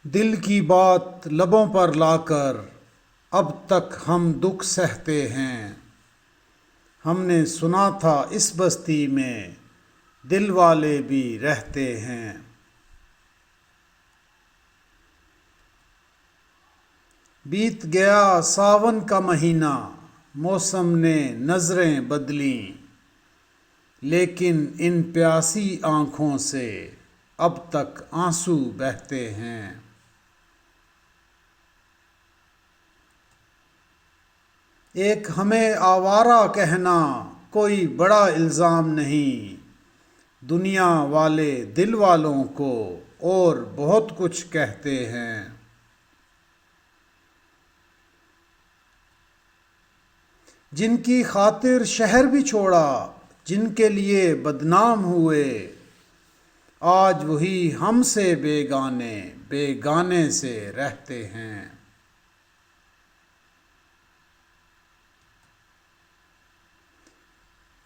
دل کی بات لبوں پر لا کر اب تک ہم دکھ سہتے ہیں۔ ہم نے سنا تھا اس بستی میں دل والے بھی رہتے ہیں۔ بیت گیا ساون کا مہینہ، موسم نے نظریں بدلیں، لیکن ان پیاسی آنکھوں سے اب تک آنسو بہتے ہیں۔ ایک ہمیں آوارہ کہنا کوئی بڑا الزام نہیں، دنیا والے دل والوں کو اور بہت کچھ کہتے ہیں۔ جن کی خاطر شہر بھی چھوڑا، جن کے لیے بدنام ہوئے، آج وہی ہم سے بیگانے سے رہتے ہیں۔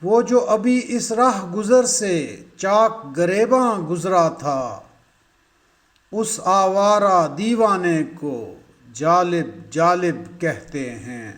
وہ جو ابھی اس راہ گزر سے چاک گریباں گزرا تھا، اس آوارہ دیوانے کو جالب جالب کہتے ہیں۔